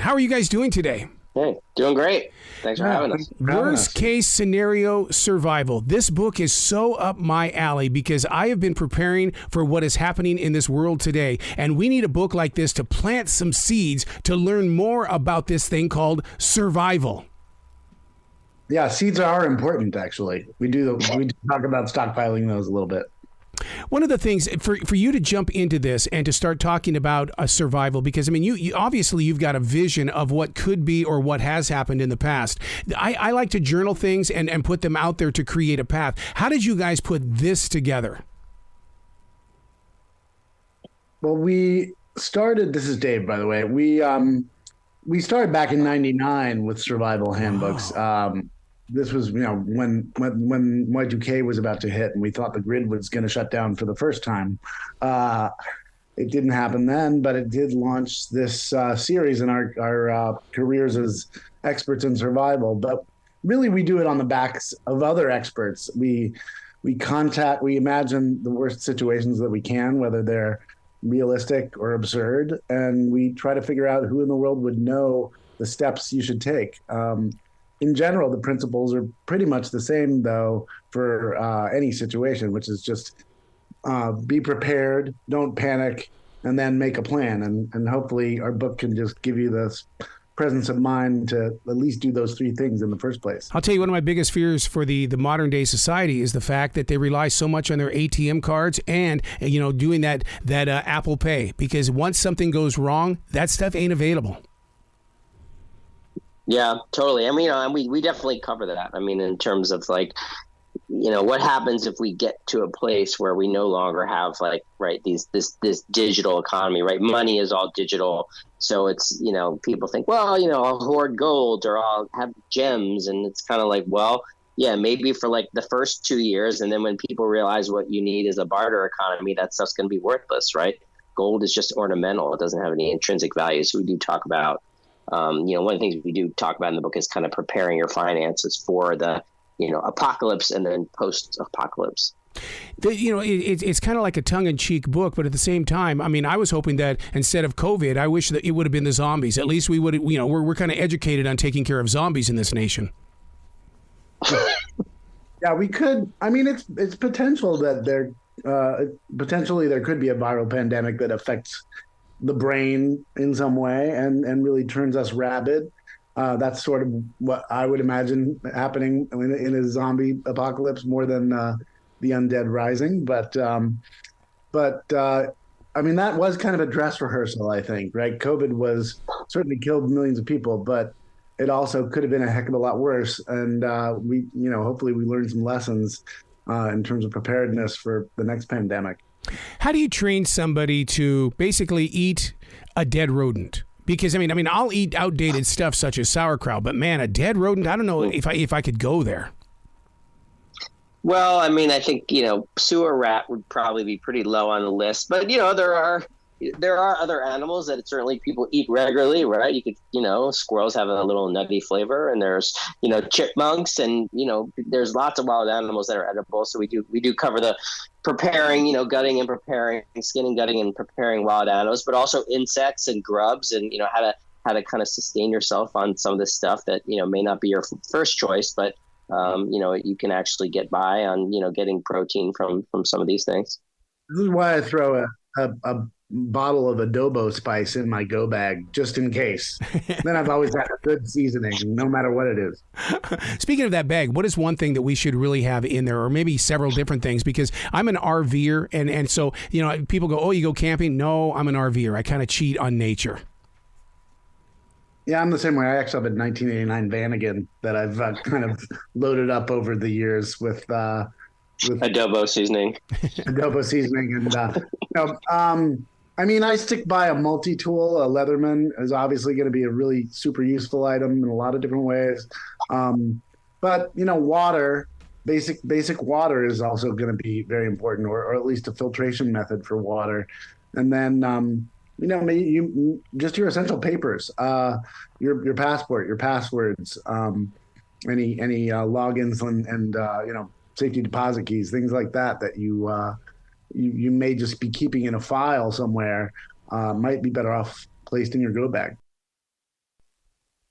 How are you guys doing today? Hey, doing great. Thanks for having us. Worst-Case Scenario Survival. This book is so up my alley because I have been preparing for what is happening in this world today. And we need a book like this to plant some seeds to learn more about this thing called survival. Yeah, seeds are important, actually. We do talk about stockpiling those a little bit. One of the things for you to jump into this and to start talking about a survival, because I mean, you obviously you've got a vision of what could be or what has happened in the past. I like to journal things and put them out there to create a path. How did you guys put this together? Well, we started. This is Dave, by the way. We started back in '99 with survival handbooks. This was, when Y2K was about to hit, and we thought the grid was going to shut down for the first time. It didn't happen then, but it did launch this series in our careers as experts in survival. But really, we do it on the backs of other experts. We imagine the worst situations that we can, whether they're realistic or absurd, and we try to figure out who in the world would know the steps you should take. In general, the principles are pretty much the same, though, for any situation, which is just be prepared, don't panic, and then make a plan. And hopefully our book can just give you this presence of mind to at least do those three things in the first place. I'll tell you, one of my biggest fears for the modern day society is the fact that they rely so much on their ATM cards and, doing that Apple Pay, because once something goes wrong, that stuff ain't available. Yeah, totally. And we definitely cover that. I mean, in terms of what happens if we get to a place where we no longer have this digital economy, right? Money is all digital. So it's, people think, well, I'll hoard gold or I'll have gems. And it's kind of like, well, yeah, maybe for the first 2 years. And then when people realize what you need is a barter economy, that stuff's going to be worthless, right? Gold is just ornamental. It doesn't have any intrinsic value. So we do talk about one of the things we do talk about in the book is kind of preparing your finances for the, apocalypse and then post-apocalypse. It's kind of like a tongue-in-cheek book, but at the same time, I mean, I was hoping that instead of COVID, I wish that it would have been the zombies. At least we would, we're kind of educated on taking care of zombies in this nation. Yeah, we could. I mean, it's potential that there could be a viral pandemic that affects the brain in some way and really turns us rabid. That's sort of what I would imagine happening in a zombie apocalypse more than the undead rising. But I mean, that was kind of a dress rehearsal, I think, right? COVID certainly killed millions of people, but it also could have been a heck of a lot worse. And hopefully we learned some lessons in terms of preparedness for the next pandemic. How do you train somebody to basically eat a dead rodent? Because I mean, I'll eat outdated stuff such as sauerkraut, but man, a dead rodent, I don't know if I could go there. Well, I mean, I think, sewer rat would probably be pretty low on the list, but there are other animals that certainly people eat regularly, right? You could, squirrels have a little nutty flavor, and there's, chipmunks, and, there's lots of wild animals that are edible. So we do cover the preparing, gutting and preparing, skinning, gutting and preparing wild animals, but also insects and grubs, and, how to kind of sustain yourself on some of this stuff that, may not be your first choice, but, you can actually get by on, getting protein from some of these things. This is why I throw a bottle of adobo spice in my go bag just in case. Then I've always had a good seasoning, no matter what it is. Speaking of that bag, what is one thing that we should really have in there, or maybe several different things? Because I'm an RVer, and so people go, "Oh, you go camping?" No, I'm an RVer. I kind of cheat on nature. Yeah, I'm the same way. I actually have a 1989 Vanagon that I've kind of loaded up over the years with adobo seasoning. And I mean, I stick by a multi-tool. A Leatherman is obviously going to be a really super useful item in a lot of different ways. But water, basic water is also going to be very important, or at least a filtration method for water. And then maybe just your essential papers, your passport, your passwords, any logins and safety deposit keys, things like that you may just be keeping in a file somewhere, might be better off placed in your go bag.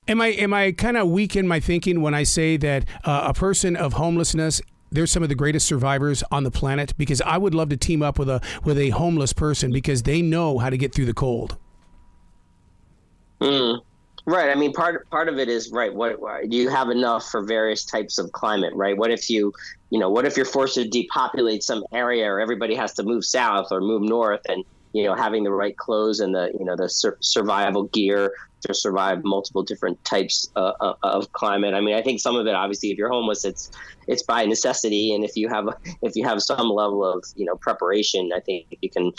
Am I kind of weak in my thinking when I say that a person of homelessness, they're some of the greatest survivors on the planet? Because I would love to team up with a homeless person because they know how to get through the cold. Right. I mean, part of it is, right, what do you have enough for various types of climate, right? What if what if you're forced to depopulate some area, or everybody has to move south or move north, and having the right clothes and the survival gear to survive multiple different types of climate. I mean, I think some of it, obviously, if you're homeless, it's by necessity, and if you have some level of preparation, I think you can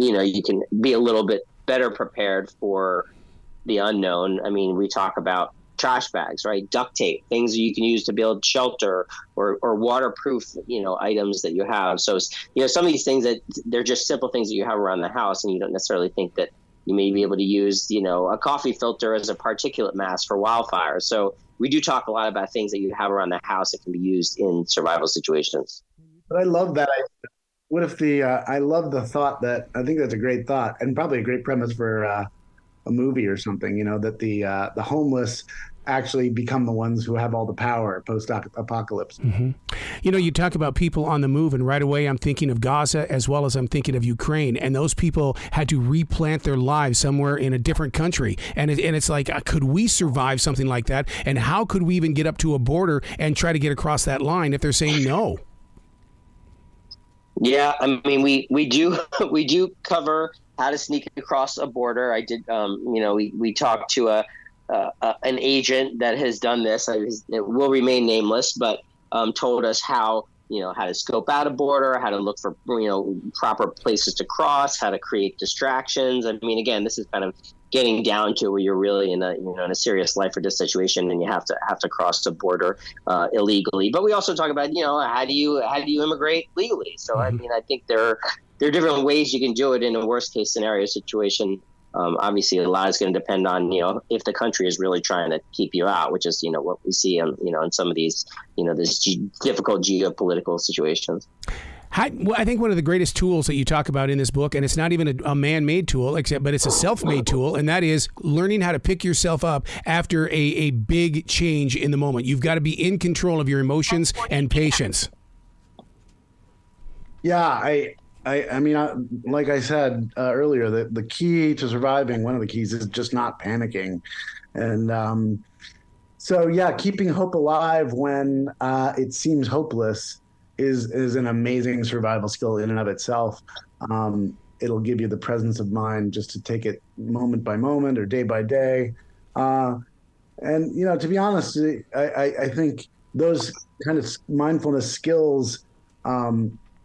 you can be a little bit better prepared for the unknown. I mean, we talk about trash bags, right? Duct tape, things you can use to build shelter, or waterproof, items that you have. So, some of these things that they're just simple things that you have around the house, and you don't necessarily think that you may be able to use, a coffee filter as a particulate mask for wildfires. So we do talk a lot about things that you have around the house that can be used in survival situations. But I love that. What if I love the thought that, I think that's a great thought, and probably a great premise for a movie or something, that the homeless actually become the ones who have all the power post-apocalypse. Mm-hmm. You talk about people on the move, and right away I'm thinking of Gaza as well as I'm thinking of Ukraine, and those people had to replant their lives somewhere in a different country, and it's like, could we survive something like that? And how could we even get up to a border and try to get across that line if they're saying no? Yeah, I mean, we do cover how to sneak across a border. I did, we talked to an agent that has done this. It will remain nameless, but told us how to scope out a border, how to look for proper places to cross, how to create distractions. I mean, again, this is kind of getting down to where you're really in a serious life or death situation, and you have to cross the border illegally. But we also talk about how do you immigrate legally. So I mean, I think there are different ways you can do it in a worst case scenario situation. Obviously, a lot is going to depend on if the country is really trying to keep you out, which is what we see in some of these these difficult geopolitical situations. I think one of the greatest tools that you talk about in this book, and it's not even a man-made tool, but it's a self-made tool, and that is learning how to pick yourself up after a big change in the moment. You've got to be in control of your emotions and patience. Yeah, I mean, like I said earlier, the key to surviving, one of the keys, is just not panicking. And so, yeah, keeping hope alive when it seems hopeless is an amazing survival skill in and of itself. It'll give you the presence of mind just to take it moment by moment or day by day. And, to be honest, I think those kind of mindfulness skills,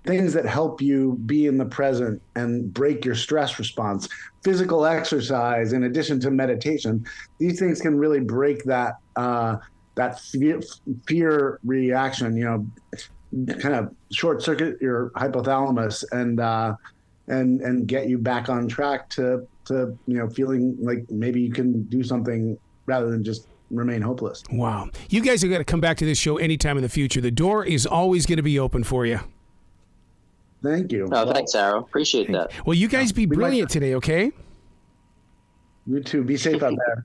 things that help you be in the present and break your stress response, physical exercise, in addition to meditation, these things can really break that fear reaction, kind of short circuit your hypothalamus and get you back on track to feeling like maybe you can do something rather than just remain hopeless. Wow. You guys are going to come back to this show anytime in the future. The door is always going to be open for you. Thank you. Oh, thanks, Sarah. Appreciate that. Well, you guys be brilliant today, okay? You too. Be safe out there.